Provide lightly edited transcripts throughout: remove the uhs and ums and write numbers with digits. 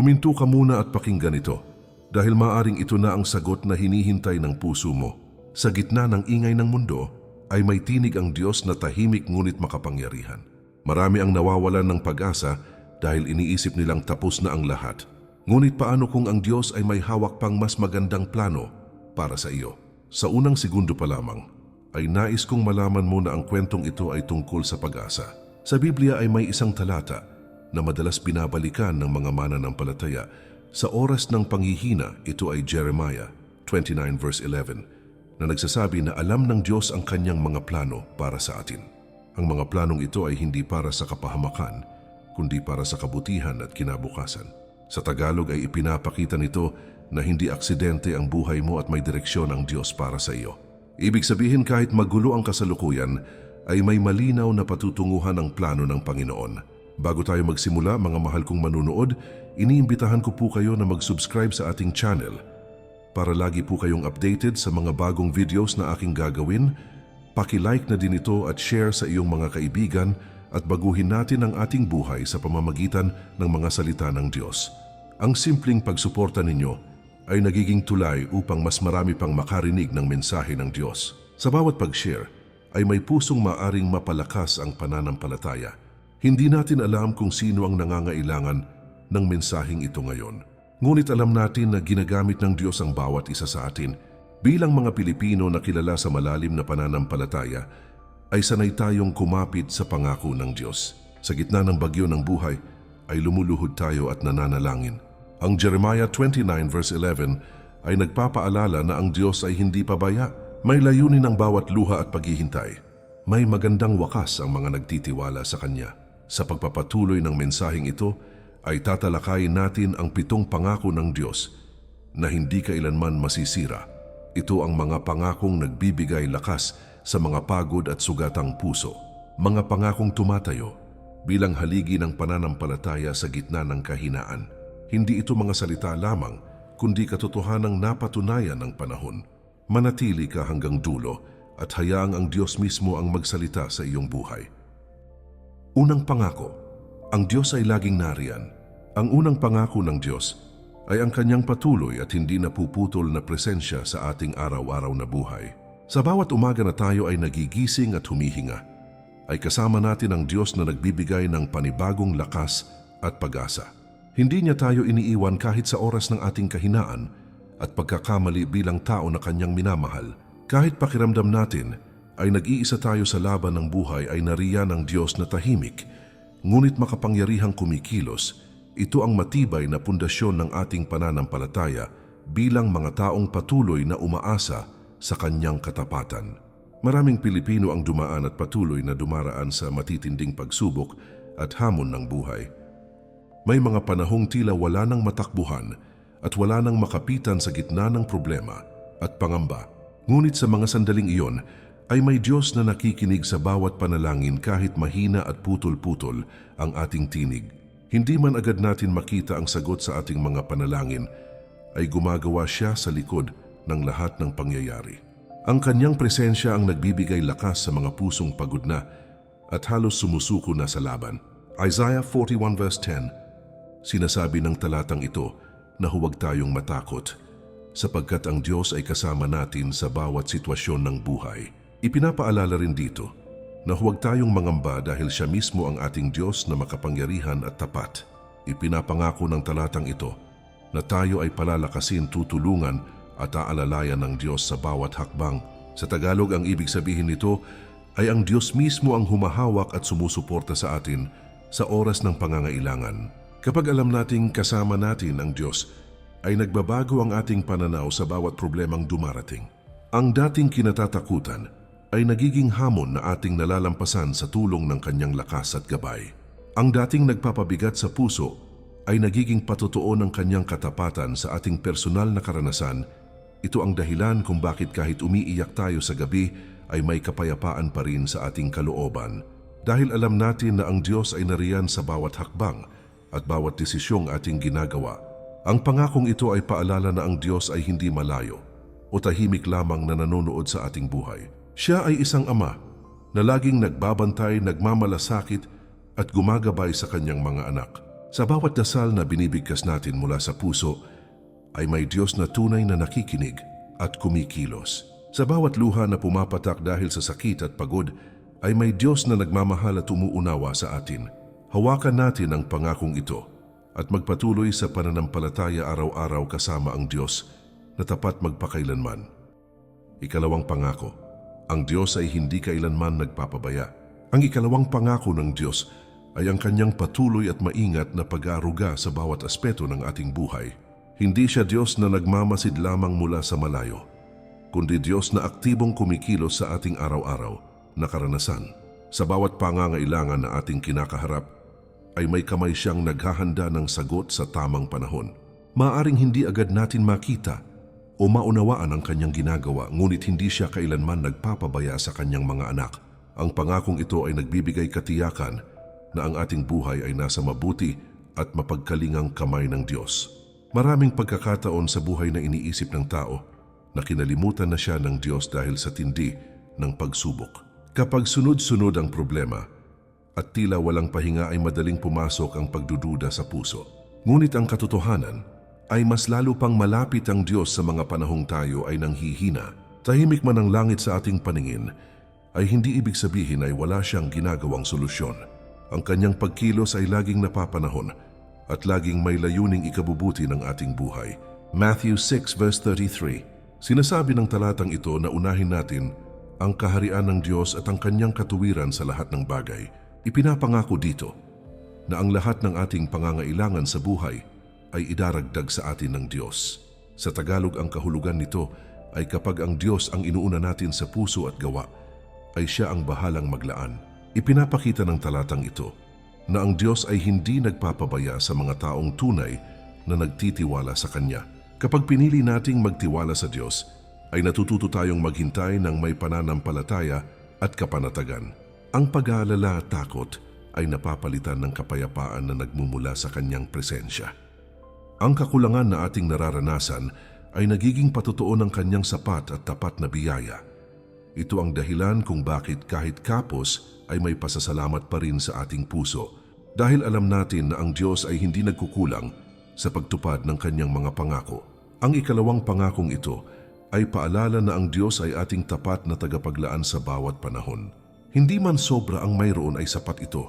Huminto ka muna at pakinggan ito, dahil maaring ito na ang sagot na hinihintay ng puso mo. Sa gitna ng ingay ng mundo, ay may tinig ang Diyos na tahimik ngunit makapangyarihan. Marami ang nawawalan ng pag-asa dahil iniisip nilang tapos na ang lahat. Ngunit paano kung ang Diyos ay may hawak pang mas magandang plano para sa iyo? Sa unang segundo pa lamang, ay nais kong malaman mo na ang kwentong ito ay tungkol sa pag-asa. Sa Biblia ay may isang talata na madalas binabalikan ng mga mananampalataya. Sa oras ng panghihina, ito ay Jeremiah 29 verse 11, na nagsasabi na alam ng Diyos ang kanyang mga plano para sa atin. Ang mga planong ito ay hindi para sa kapahamakan, kundi para sa kabutihan at kinabukasan. Sa Tagalog ay ipinapakita nito na hindi aksidente ang buhay mo at may direksyon ang Diyos para sa iyo. Ibig sabihin kahit magulo ang kasalukuyan, ay may malinaw na patutunguhan ang plano ng Panginoon. Bago tayo magsimula, mga mahal kong manunood, iniimbitahan ko po kayo na mag-subscribe sa ating channel para lagi po kayong updated sa mga bagong videos na aking gagawin. Paki-like na din ito at share sa iyong mga kaibigan at baguhin natin ang ating buhay sa pamamagitan ng mga salita ng Diyos. Ang simpleng pagsuporta ninyo ay nagiging tulay upang mas marami pang makarinig ng mensahe ng Diyos. Sa bawat pag-share ay may pusong maaring mapalakas ang pananampalataya. Hindi natin alam kung sino ang nangangailangan ng mensaheng ito ngayon. Ngunit alam natin na ginagamit ng Diyos ang bawat isa sa atin. Bilang mga Pilipino na kilala sa malalim na pananampalataya, ay sanay tayong kumapit sa pangako ng Diyos. Sa gitna ng bagyo ng buhay, ay lumuluhod tayo at nananalangin. Ang Jeremiah 29 verse 11 ay nagpapaalala na ang Diyos ay hindi pabaya. May layunin ang bawat luha at paghihintay. May magandang wakas ang mga nagtitiwala sa Kanya. Sa pagpapatuloy ng mensaheng ito, ay tatalakayin natin ang 7 pangako ng Diyos na hindi kailanman masisira. Ito ang mga pangakong nagbibigay lakas sa mga pagod at sugatang puso. Mga pangakong tumatayo bilang haligi ng pananampalataya sa gitna ng kahinaan. Hindi ito mga salita lamang, kundi katotohanang napatunayan ng panahon. Manatili ka hanggang dulo at hayaang ang Diyos mismo ang magsalita sa iyong buhay. Unang pangako, ang Diyos ay laging nariyan. Ang unang pangako ng Diyos ay ang kanyang patuloy at hindi napuputol na presensya sa ating araw-araw na buhay. Sa bawat umaga na tayo ay nagigising at humihinga, ay kasama natin ang Diyos na nagbibigay ng panibagong lakas at pag-asa. Hindi niya tayo iniiwan kahit sa oras ng ating kahinaan at pagkakamali bilang tao na kanyang minamahal. Kahit pakiramdam natin ay nag-iisa tayo sa laban ng buhay, ay nariyan ng Diyos na tahimik, ngunit makapangyarihang kumikilos. Ito ang matibay na pundasyon ng ating pananampalataya bilang mga taong patuloy na umaasa sa kanyang katapatan. Maraming Pilipino ang dumaan at patuloy na dumaraan sa matitinding pagsubok at hamon ng buhay. May mga panahong tila wala nang matakbuhan at wala nang makapitan sa gitna ng problema at pangamba. Ngunit sa mga sandaling iyon ay may Diyos na nakikinig sa bawat panalangin kahit mahina at putol-putol ang ating tinig. Hindi man agad natin makita ang sagot sa ating mga panalangin, ay gumagawa siya sa likod ng lahat ng pangyayari. Ang kanyang presensya ang nagbibigay lakas sa mga pusong pagod na at halos sumusuko na sa laban. Isaiah 41 verse 10, sinasabi ng talatang ito na huwag tayong matakot sapagkat ang Diyos ay kasama natin sa bawat sitwasyon ng buhay. Ipinapaalala rin dito na huwag tayong mangamba dahil siya mismo ang ating Diyos na makapangyarihan at tapat. Ipinapangako ng talatang ito na tayo ay palalakasin, tutulungan at aalalayan ng Diyos sa bawat hakbang. Sa Tagalog, ang ibig sabihin nito ay ang Diyos mismo ang humahawak at sumusuporta sa atin sa oras ng pangangailangan. Kapag alam nating kasama natin ang Diyos, ay nagbabago ang ating pananaw sa bawat problemang dumarating. Ang dating kinatatakutan ay nagiging hamon na ating nalalampasan sa tulong ng kanyang lakas at gabay. Ang dating nagpapabigat sa puso ay nagiging patotoo ng kanyang katapatan sa ating personal na karanasan. Ito ang dahilan kung bakit kahit umiiyak tayo sa gabi ay may kapayapaan pa rin sa ating kalooban. Dahil alam natin na ang Diyos ay nariyan sa bawat hakbang at bawat desisyong ating ginagawa. Ang pangakong ito ay paalala na ang Diyos ay hindi malayo o tahimik lamang na nanonood sa ating buhay. Siya ay isang ama na laging nagbabantay, nagmamalasakit at gumagabay sa kanyang mga anak. Sa bawat dasal na binibigkas natin mula sa puso, ay may Diyos na tunay na nakikinig at kumikilos. Sa bawat luha na pumapatak dahil sa sakit at pagod, ay may Diyos na nagmamahal at umuunawa sa atin. Hawakan natin ang pangakong ito at magpatuloy sa pananampalataya araw-araw kasama ang Diyos na tapat magpakailanman. Ikalawang pangako, ang Diyos ay hindi kailanman nagpapabaya. Ang ikalawang pangako ng Diyos ay ang kanyang patuloy at maingat na pag-aaruga sa bawat aspeto ng ating buhay. Hindi siya Diyos na nagmamasid lamang mula sa malayo, kundi Diyos na aktibong kumikilos sa ating araw-araw na karanasan. Sa bawat pangangailangan na ating kinakaharap, ay may kamay siyang naghahanda ng sagot sa tamang panahon. Maaring hindi agad natin makita o maunawaan ang kanyang ginagawa, ngunit hindi siya kailanman nagpapabaya sa kanyang mga anak. Ang pangakong ito ay nagbibigay katiyakan na ang ating buhay ay nasa mabuti at mapagkalingang kamay ng Diyos. Maraming pagkakataon sa buhay na iniisip ng tao na kinalimutan na siya ng Diyos dahil sa tindi ng pagsubok. Kapag sunod-sunod ang problema at tila walang pahinga ay madaling pumasok ang pagdududa sa puso. Ngunit ang katotohanan ay mas lalo pang malapit ang Diyos sa mga panahong tayo ay nanghihina. Tahimik man ang langit sa ating paningin, ay hindi ibig sabihin ay wala siyang ginagawang solusyon. Ang kanyang pagkilos ay laging napapanahon at laging may layuning ikabubuti ng ating buhay. Matthew 6 verse 33. Sinasabi ng talatang ito na unahin natin ang kaharian ng Diyos at ang kanyang katuwiran sa lahat ng bagay. Ipinapangako dito na ang lahat ng ating pangangailangan sa buhay ay idaragdag sa atin ng Diyos. Sa Tagalog, ang kahulugan nito ay kapag ang Diyos ang inuuna natin sa puso at gawa, ay siya ang bahalang maglaan. Ipinapakita ng talatang ito na ang Diyos ay hindi nagpapabaya sa mga taong tunay na nagtitiwala sa Kanya. Kapag pinili nating magtiwala sa Diyos, ay natututo tayong maghintay ng may pananampalataya at kapanatagan. Ang pag-aalala at takot ay napapalitan ng kapayapaan na nagmumula sa Kanyang presensya. Ang kakulangan na ating nararanasan ay nagiging patotoo ng Kanyang sapat at tapat na biyaya. Ito ang dahilan kung bakit kahit kapos ay may pasasalamat pa rin sa ating puso, dahil alam natin na ang Diyos ay hindi nagkukulang sa pagtupad ng Kanyang mga pangako. Ang ikalawang pangakong ito ay paalala na ang Diyos ay ating tapat na tagapaglaan sa bawat panahon. Hindi man sobra ang mayroon ay sapat ito,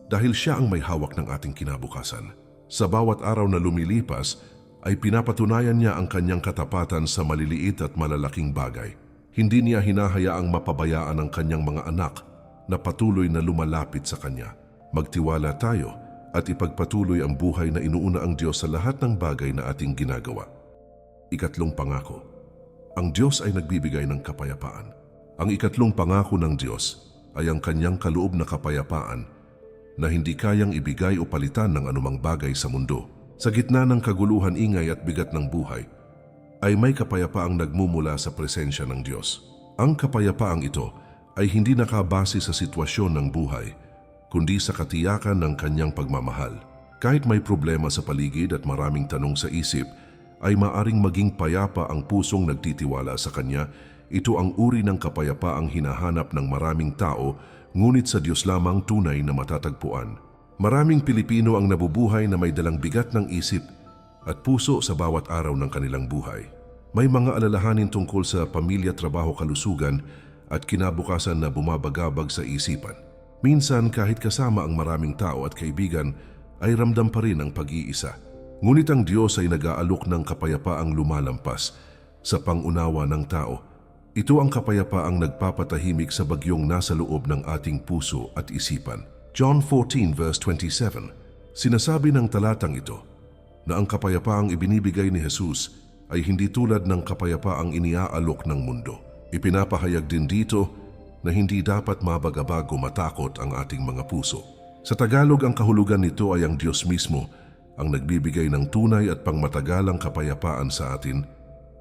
dahil siya ang may hawak ng ating kinabukasan. Sa bawat araw na lumilipas, ay pinapatunayan niya ang Kanyang katapatan sa maliliit at malalaking bagay. Hindi niya hinahayaang mapabayaan ang Kanyang mga anak na patuloy na lumalapit sa Kanya. Magtiwala tayo at ipagpatuloy ang buhay na inuuna ang Diyos sa lahat ng bagay na ating ginagawa. Ikatlong pangako, ang Diyos ay nagbibigay ng kapayapaan. Ang ikatlong pangako ng Diyos ay ang Kanyang kaloob na kapayapaan na hindi kayang ibigay o palitan ng anumang bagay sa mundo. Sa gitna ng kaguluhan, ingay at bigat ng buhay, ay may kapayapaang nagmumula sa presensya ng Diyos. Ang kapayapaang ito ay hindi nakabase sa sitwasyon ng buhay, kundi sa katiyakan ng Kanyang pagmamahal. Kahit may problema sa paligid at maraming tanong sa isip, ay maaring maging payapa ang pusong nagtitiwala sa Kanya. Ito ang uri ng kapayapaang hinahanap ng maraming tao, ngunit sa Diyos lamang tunay na matatagpuan. Maraming Pilipino ang nabubuhay na may dalang bigat ng isip at puso sa bawat araw ng kanilang buhay. May mga alalahanin tungkol sa pamilya, trabaho, kalusugan at kinabukasan na bumabagabag sa isipan. Minsan kahit kasama ang maraming tao at kaibigan ay ramdam pa rin ang pag-iisa. Ngunit ang Diyos ay nag-aalok ng kapayapaang lumalampas sa pangunawa ng tao. Ito ang kapayapaang nagpapatahimik sa bagyong nasa loob ng ating puso at isipan. John 14 verse 27, sinasabi ng talatang ito na ang kapayapaang ibinibigay ni Jesus ay hindi tulad ng kapayapaang iniaalok ng mundo. Ipinapahayag din dito na hindi dapat mabagabag o matakot ang ating mga puso. Sa Tagalog, ang kahulugan nito ay ang Diyos mismo ang nagbibigay ng tunay at pangmatagalang kapayapaan sa atin.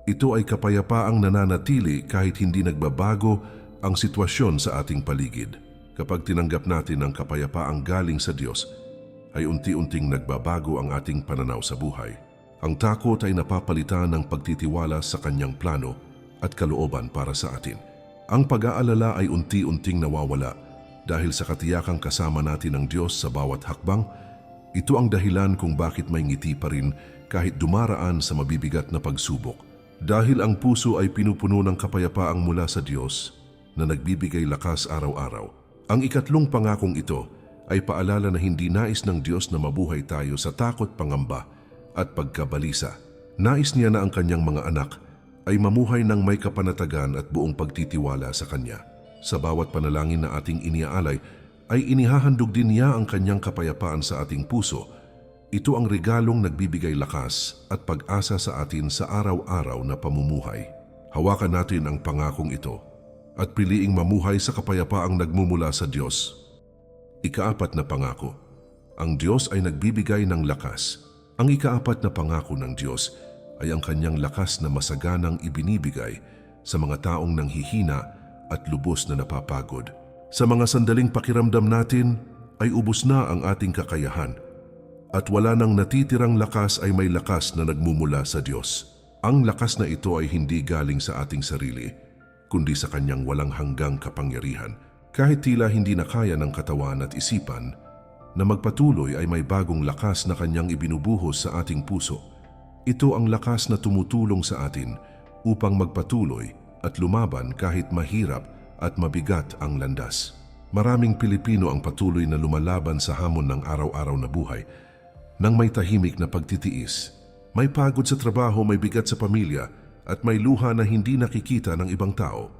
Ito ay kapayapaang nananatili kahit hindi nagbabago ang sitwasyon sa ating paligid. Kapag tinanggap natin ang kapayapaang galing sa Diyos, ay unti-unting nagbabago ang ating pananaw sa buhay. Ang takot ay napapalitan ng pagtitiwala sa Kanyang plano at kalooban para sa atin. Ang pag-aalala ay unti-unting nawawala dahil sa katiyakang kasama natin ng Diyos sa bawat hakbang Ito ang dahilan kung bakit may ngiti pa rin kahit dumaraan sa mabibigat na pagsubok. Dahil ang puso ay pinupuno ng kapayapaang mula sa Diyos na nagbibigay lakas araw-araw. Ang ikatlong pangakong ito ay paalala na hindi nais ng Diyos na mabuhay tayo sa takot, pangamba at pagkabalisa. Nais niya na ang kanyang mga anak ay mamuhay ng may kapanatagan at buong pagtitiwala sa Kanya. Sa bawat panalangin na ating iniaalay, ay inihahandog din niya ang kanyang kapayapaan sa ating puso. Ito ang regalong nagbibigay lakas at pag-asa sa atin sa araw-araw na pamumuhay. Hawakan natin ang pangakong ito at piliing mamuhay sa kapayapaang nagmumula sa Diyos. Ikaapat na pangako. Ang Diyos ay nagbibigay ng lakas. Ang ikaapat na pangako ng Diyos ay ang kanyang lakas na masaganang ibinibigay sa mga taong nanghihina at lubos na napapagod. Sa mga sandaling pakiramdam natin ay ubos na ang ating kakayahan at wala nang natitirang lakas ay may lakas na nagmumula sa Diyos. Ang lakas na ito ay hindi galing sa ating sarili, kundi sa kanyang walang hanggang kapangyarihan. Kahit tila hindi na kaya ng katawan at isipan, na magpatuloy ay may bagong lakas na kanyang ibinubuhos sa ating puso. Ito ang lakas na tumutulong sa atin upang magpatuloy at lumaban kahit mahirap at mabigat ang landas. Maraming Pilipino ang patuloy na lumalaban sa hamon ng araw-araw na buhay nang may tahimik na pagtitiis. May pagod sa trabaho, may bigat sa pamilya at may luha na hindi nakikita ng ibang tao.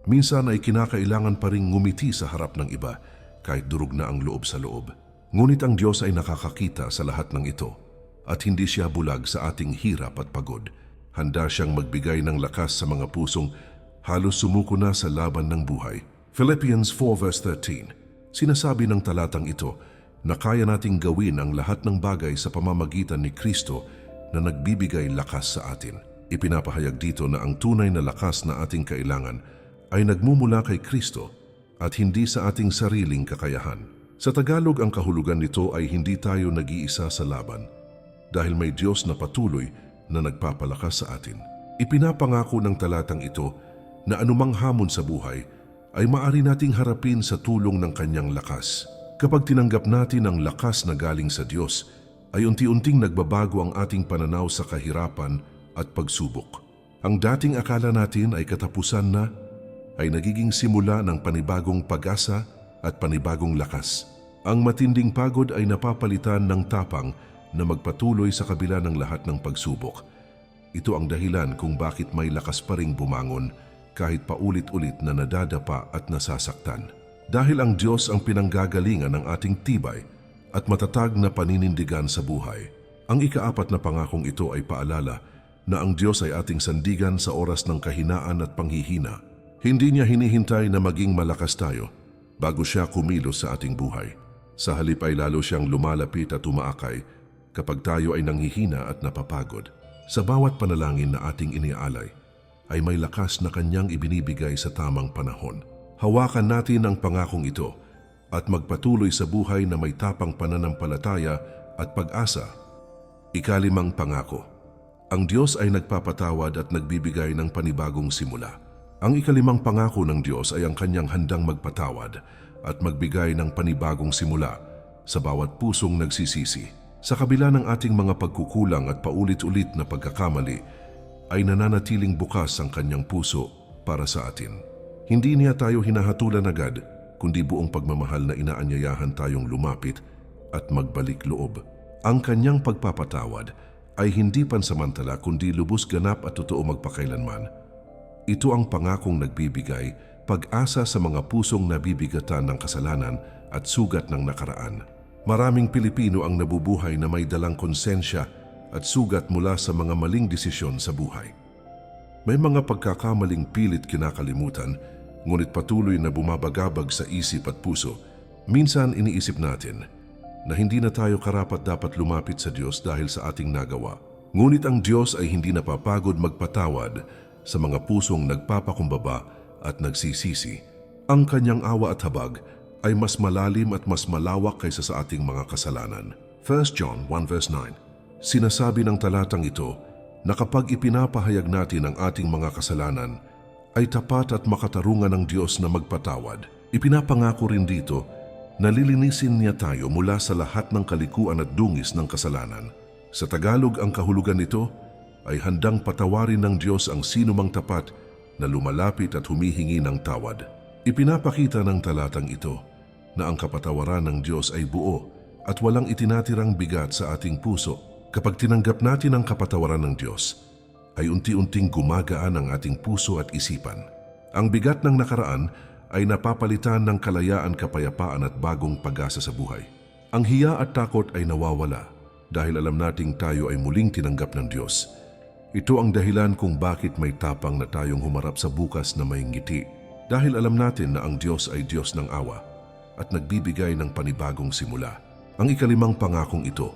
Minsan ay kinakailangan pa ring ngumiti sa harap ng iba kahit durog na ang loob sa loob. Ngunit ang Diyos ay nakakakita sa lahat ng ito at hindi siya bulag sa ating hirap at pagod. Handa siyang magbigay ng lakas sa mga pusong halos sumuko na sa laban ng buhay. Philippians 4 verse 13. Sinasabi ng talatang ito na kaya nating gawin ang lahat ng bagay sa pamamagitan ni Kristo na nagbibigay lakas sa atin. Ipinapahayag dito na ang tunay na lakas na ating kailangan ay nagmumula kay Kristo at hindi sa ating sariling kakayahan. Sa Tagalog, ang kahulugan nito ay hindi tayo nag-iisa sa laban dahil may Diyos na patuloy na nagpapalakas sa atin. Ipinapangako ng talatang ito na anumang hamon sa buhay ay maaari nating harapin sa tulong ng kanyang lakas. Kapag tinanggap natin ang lakas na galing sa Diyos, ay unti-unting nagbabago ang ating pananaw sa kahirapan at pagsubok. Ang dating akala natin ay katapusan na, ay nagiging simula ng panibagong pag-asa at panibagong lakas. Ang matinding pagod ay napapalitan ng tapang na magpatuloy sa kabila ng lahat ng pagsubok. Ito ang dahilan kung bakit may lakas pa ring bumangon kahit paulit-ulit na nadadapa at nasasaktan. Dahil ang Diyos ang pinanggagalingan ng ating tibay at matatag na paninindigan sa buhay. Ang ikaapat na pangakong ito ay paalala na ang Diyos ay ating sandigan sa oras ng kahinaan at panghihina. Hindi niya hinihintay na maging malakas tayo bago siya kumilos sa ating buhay. Sa halip ay lalo siyang lumalapit at umaakay kapag tayo ay nanghihina at napapagod. Sa bawat panalangin na ating iniaalay, ay may lakas na kanyang ibinibigay sa tamang panahon. Hawakan natin ang pangakong ito at magpatuloy sa buhay na may tapang pananampalataya at pag-asa. Ikalimang pangako. Ang Diyos ay nagpapatawad at nagbibigay ng panibagong simula. Ang ikalimang pangako ng Diyos ay ang kanyang handang magpatawad at magbigay ng panibagong simula sa bawat pusong nagsisisi. Sa kabila ng ating mga pagkukulang at paulit-ulit na pagkakamali, ay nananatiling bukas ang kanyang puso para sa atin. Hindi niya tayo hinahatulan agad, kundi buong pagmamahal na inaanyayahan tayong lumapit at magbalik loob. Ang kanyang pagpapatawad ay hindi pansamantala kundi lubos ganap at totoo magpakailanman. Ito ang pangakong nagbibigay pag-asa sa mga pusong nabibigatan ng kasalanan at sugat ng nakaraan. Maraming Pilipino ang nabubuhay na may dalang konsensya at sugat mula sa mga maling desisyon sa buhay. May mga pagkakamaling pilit kinakalimutan, ngunit patuloy na bumabagabag sa isip at puso. Minsan iniisip natin na hindi na tayo karapat-dapat lumapit sa Diyos dahil sa ating nagawa. Ngunit ang Diyos ay hindi napapagod magpatawad sa mga pusong nagpapakumbaba at nagsisisi. Ang kanyang awa at habag ay mas malalim at mas malawak kaysa sa ating mga kasalanan. 1 John 1 verse 9. Sinasabi ng talatang ito na kapag ipinapahayag natin ang ating mga kasalanan, ay tapat at makatarungan ng Diyos na magpatawad. Ipinapangako rin dito Nalilinisin niya tayo mula sa lahat ng kalikuan at dungis ng kasalanan. Sa Tagalog, ang kahulugan nito ay handang patawarin ng Diyos ang sinumang tapat na lumalapit at humihingi ng tawad. Ipinapakita ng talatang ito na ang kapatawaran ng Diyos ay buo at walang itinatirang bigat sa ating puso. Kapag tinanggap natin ang kapatawaran ng Diyos, ay unti-unting gumagaan ang ating puso at isipan. Ang bigat ng nakaraan ay napapalitan ng kalayaan, kapayapaan at bagong pag-asa sa buhay. Ang hiya at takot ay nawawala dahil alam nating tayo ay muling tinanggap ng Diyos. Ito ang dahilan kung bakit may tapang na tayong humarap sa bukas na may ngiti, dahil alam natin na ang Diyos ay Diyos ng awa at nagbibigay ng panibagong simula. Ang ikalimang pangakong ito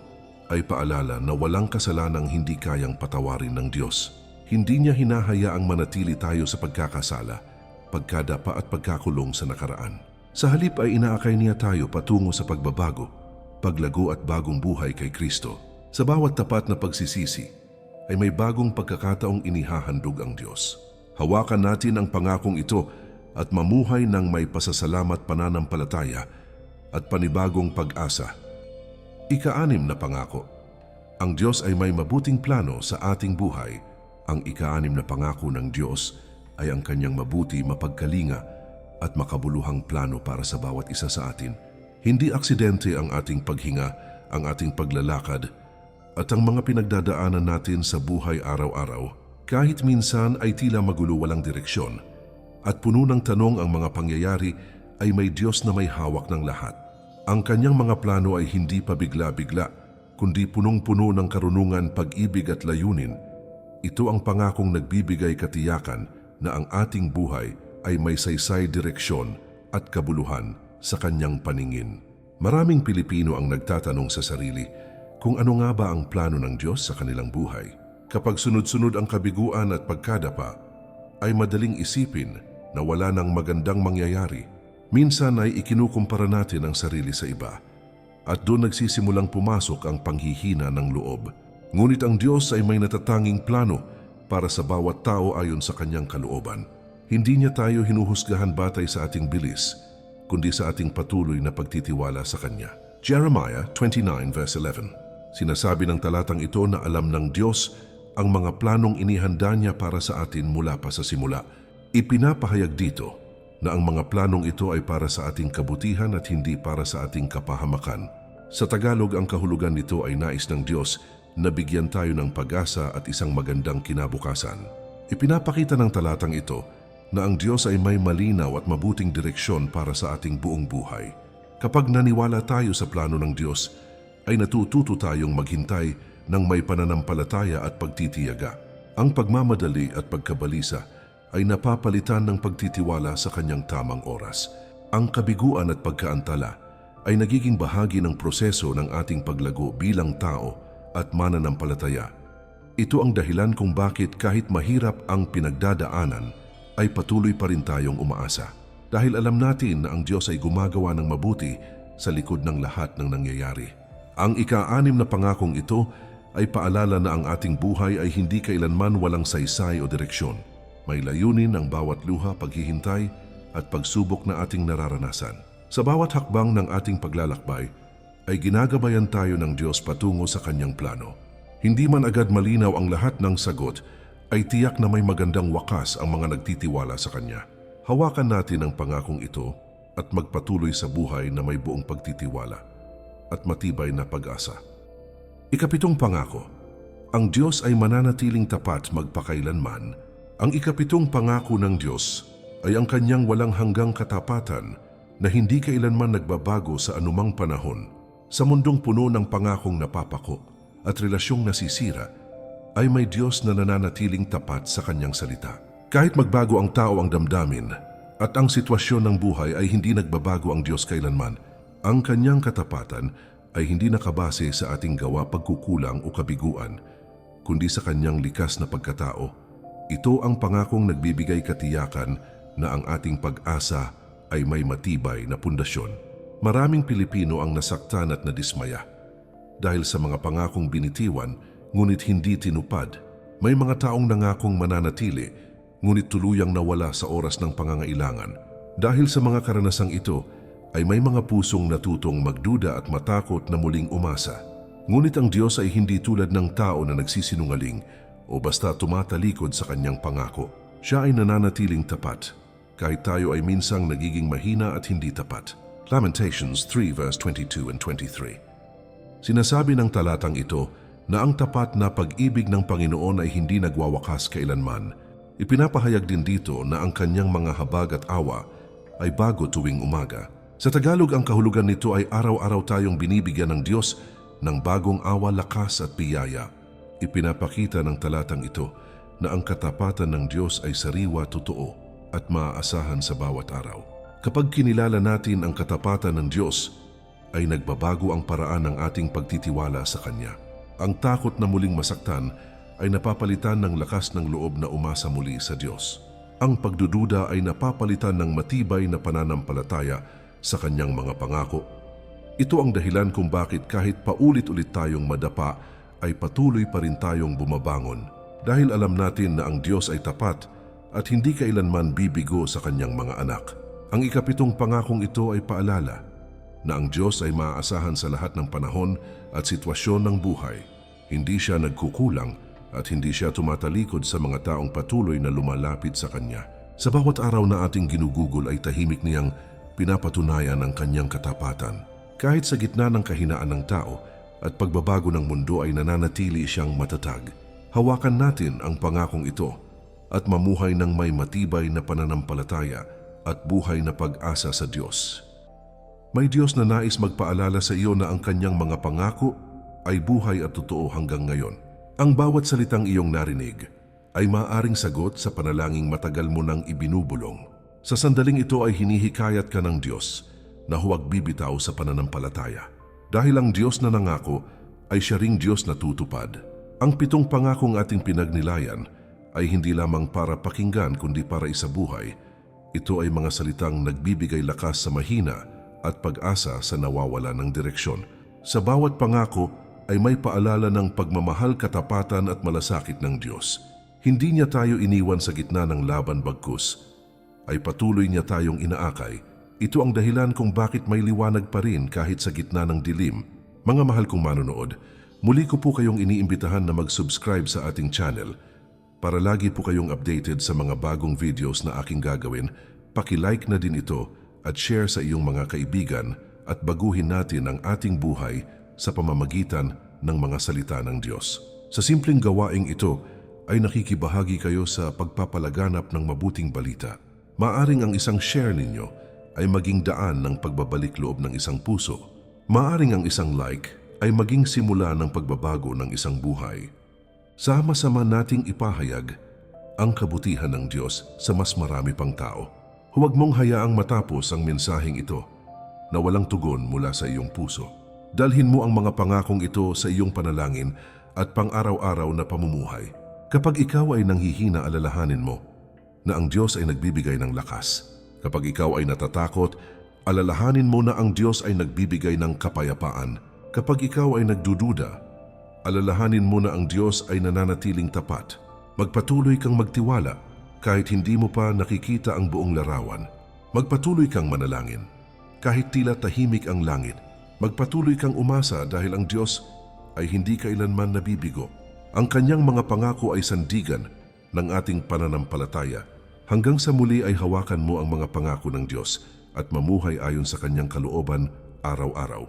ay paalala na walang kasalanang hindi kayang patawarin ng Diyos. Hindi niya hinahayaang manatili tayo sa pagkakasala, pagkadapa at pagkakulong sa nakaraan. Sa halip ay inaakay niya tayo patungo sa pagbabago, paglago at bagong buhay kay Kristo. Sa bawat tapat na pagsisisi, ay may bagong pagkakataong inihahandog ang Diyos. Hawakan natin ang pangakong ito at mamuhay ng may pasasalamat, pananampalataya at panibagong pag-asa. Ika-6 na pangako. Ang Diyos ay may mabuting plano sa ating buhay. Ang ika-6 na pangako ng Diyos ay ang kanyang mabuti, mapagkalinga at makabuluhang plano para sa bawat isa sa atin. Hindi aksidente ang ating paghinga, ang ating paglalakad, at ang mga pinagdadaanan natin sa buhay araw-araw. Kahit minsan ay tila magulo, walang direksyon, at puno ng tanong ang mga pangyayari, ay may Diyos na may hawak ng lahat. Ang kanyang mga plano ay hindi pa bigla-bigla, kundi punong-puno ng karunungan, pag-ibig at layunin. Ito ang pangakong nagbibigay katiyakan na ang ating buhay ay may saysay, direksyon at kabuluhan sa kanyang paningin. Maraming Pilipino ang nagtatanong sa sarili, kung ano nga ba ang plano ng Diyos sa kanilang buhay. Kapag sunod-sunod ang kabiguan at pagkadapa, ay madaling isipin na wala nang magandang mangyayari. Minsan ay ikinukumpara natin ang sarili sa iba, at doon nagsisimulang pumasok ang panghihina ng loob. Ngunit ang Diyos ay may natatanging plano para sa bawat tao ayon sa kanyang kalooban. Hindi niya tayo hinuhusgahan batay sa ating bilis, kundi sa ating patuloy na pagtitiwala sa Kanya. Jeremiah 29 verse 11. Sinasabi ng talatang ito na alam ng Diyos ang mga planong inihanda niya para sa atin mula pa sa simula. Ipinapahayag dito na ang mga planong ito ay para sa ating kabutihan at hindi para sa ating kapahamakan. Sa Tagalog, ang kahulugan nito ay nais ng Diyos na bigyan tayo ng pag-asa at isang magandang kinabukasan. Ipinapakita ng talatang ito na ang Diyos ay may malinaw at mabuting direksyon para sa ating buong buhay. Kapag naniwala tayo sa plano ng Diyos, ay natututo tayong maghintay ng may pananampalataya at pagtitiyaga. Ang pagmamadali at pagkabalisa ay napapalitan ng pagtitiwala sa kanyang tamang oras. Ang kabiguan at pagkaantala ay nagiging bahagi ng proseso ng ating paglago bilang tao at mananampalataya. Ito ang dahilan kung bakit kahit mahirap ang pinagdadaanan, ay patuloy pa rin tayong umaasa. Dahil alam natin na ang Diyos ay gumagawa ng mabuti sa likod ng lahat ng nangyayari. Ang ika-6 na pangakong ito ay paalala na ang ating buhay ay hindi kailanman walang saysay o direksyon. May layunin ang bawat luha, paghihintay at pagsubok na ating nararanasan. Sa bawat hakbang ng ating paglalakbay, ay ginagabayan tayo ng Diyos patungo sa kanyang plano. Hindi man agad malinaw ang lahat ng sagot, ay tiyak na may magandang wakas ang mga nagtitiwala sa Kanya. Hawakan natin ang pangakong ito at magpatuloy sa buhay na may buong pagtitiwala at matibay na pag-asa. Ika-7 pangako. Ang Diyos ay mananatiling tapat magpakailanman. Ang ika-7 pangako ng Diyos ay ang kanyang walang hanggang katapatan na hindi kailanman nagbabago sa anumang panahon. Sa mundong puno ng pangakong napapako at relasyong nasisira, ay may Diyos na nananatiling tapat sa kanyang salita. Kahit magbago ang tao, ang damdamin, at ang sitwasyon ng buhay, ay hindi nagbabago ang Diyos kailanman. Ang kanyang katapatan ay hindi nakabase sa ating gawa, pagkukulang o kabiguan, kundi sa kanyang likas na pagkatao. Ito ang pangakong nagbibigay katiyakan na ang ating pag-asa ay may matibay na pundasyon. Maraming Pilipino ang nasaktan at nadismaya dahil sa mga pangakong binitiwan ngunit hindi tinupad. May mga taong nangakong mananatili ngunit tuluyang nawala sa oras ng pangangailangan. Dahil sa mga karanasang ito, ay may mga pusong natutong magduda at matakot na muling umasa. Ngunit ang Diyos ay hindi tulad ng tao na nagsisinungaling o basta tumatalikod sa kanyang pangako. Siya ay nananatiling tapat, kahit tayo ay minsang nagiging mahina at hindi tapat. Lamentations 3 verse 22 and 23. Sinasabi ng talatang ito na ang tapat na pag-ibig ng Panginoon ay hindi nagwawakas kailanman. Ipinapahayag din dito na ang kanyang mga habag at awa ay bago tuwing umaga. Sa Tagalog, ang kahulugan nito ay araw-araw tayong binibigyan ng Diyos ng bagong awa, lakas at biyaya. Ipinapakita ng talatang ito na ang katapatan ng Diyos ay sariwa, totoo at maaasahan sa bawat araw. Kapag kinilala natin ang katapatan ng Diyos, ay nagbabago ang paraan ng ating pagtitiwala sa Kanya. Ang takot na muling masaktan ay napapalitan ng lakas ng loob na umasa muli sa Diyos. Ang pagdududa ay napapalitan ng matibay na pananampalataya sa Kanyang mga pangako. Ito ang dahilan kung bakit kahit paulit-ulit tayong madapa, ay patuloy pa rin tayong bumabangon. Dahil alam natin na ang Diyos ay tapat at hindi kailanman bibigo sa Kanyang mga anak. Ang ikapitong pangakong ito ay paalala na ang Diyos ay maaasahan sa lahat ng panahon at sitwasyon ng buhay. Hindi siya nagkukulang at hindi siya tumatalikod sa mga taong patuloy na lumalapit sa Kanya. Sa bawat araw na ating ginugugol ay tahimik niyang pinapatunayan ang Kanyang katapatan. Kahit sa gitna ng kahinaan ng tao at pagbabago ng mundo ay nananatili siyang matatag. Hawakan natin ang pangakong ito at mamuhay ng may matibay na pananampalataya at buhay na pag-asa sa Diyos. May Diyos na nais magpaalala sa iyo na ang Kanyang mga pangako ay buhay at totoo hanggang ngayon. Ang bawat salitang iyong narinig ay maaaring sagot sa panalangin matagal mo nang ibinubulong. Sa sandaling ito ay hinihikayat ka ng Diyos na huwag bibitaw sa pananampalataya. Dahil ang Diyos na nangako ay siya ring Diyos na tutupad. Ang pitong pangakong ating pinagnilayan ay hindi lamang para pakinggan kundi para isabuhay. Ito ay mga salitang nagbibigay lakas sa mahina at pag-asa sa nawawala ng direksyon. Sa bawat pangako ay may paalala ng pagmamahal, katapatan at malasakit ng Diyos. Hindi niya tayo iniwan sa gitna ng laban, bagkus ay patuloy niya tayong inaakay. Ito ang dahilan kung bakit may liwanag pa rin kahit sa gitna ng dilim. Mga mahal kong manonood, muli ko po kayong iniimbitahan na mag-subscribe sa ating channel para lagi po kayong updated sa mga bagong videos na aking gagawin. Paki-like na din ito at share sa iyong mga kaibigan at baguhin natin ang ating buhay sa pamamagitan ng mga salita ng Diyos. Sa simpleng gawaing ito ay nakikibahagi kayo sa pagpapalaganap ng mabuting balita. Maaring ang isang share ninyo ay maging daan ng pagbabalik loob ng isang puso. Maaring ang isang like ay maging simula ng pagbabago ng isang buhay. Sama-sama nating ipahayag ang kabutihan ng Diyos sa mas marami pang tao. Huwag mong hayaang matapos ang mensaheng ito na walang tugon mula sa iyong puso. Dalhin mo ang mga pangakong ito sa iyong panalangin at pang-araw-araw na pamumuhay. Kapag ikaw ay nanghihina, alalahanin mo na ang Diyos ay nagbibigay ng lakas. Kapag ikaw ay natatakot, alalahanin mo na ang Diyos ay nagbibigay ng kapayapaan. Kapag ikaw ay nagdududa, alalahanin mo na ang Diyos ay nananatiling tapat. Magpatuloy kang magtiwala kahit hindi mo pa nakikita ang buong larawan. Magpatuloy kang manalangin kahit tila tahimik ang langit. Magpatuloy kang umasa dahil ang Diyos ay hindi kailanman nabibigo. Ang Kanyang mga pangako ay sandigan ng ating pananampalataya. Hanggang sa muli ay hawakan mo ang mga pangako ng Diyos at mamuhay ayon sa Kanyang kalooban araw-araw.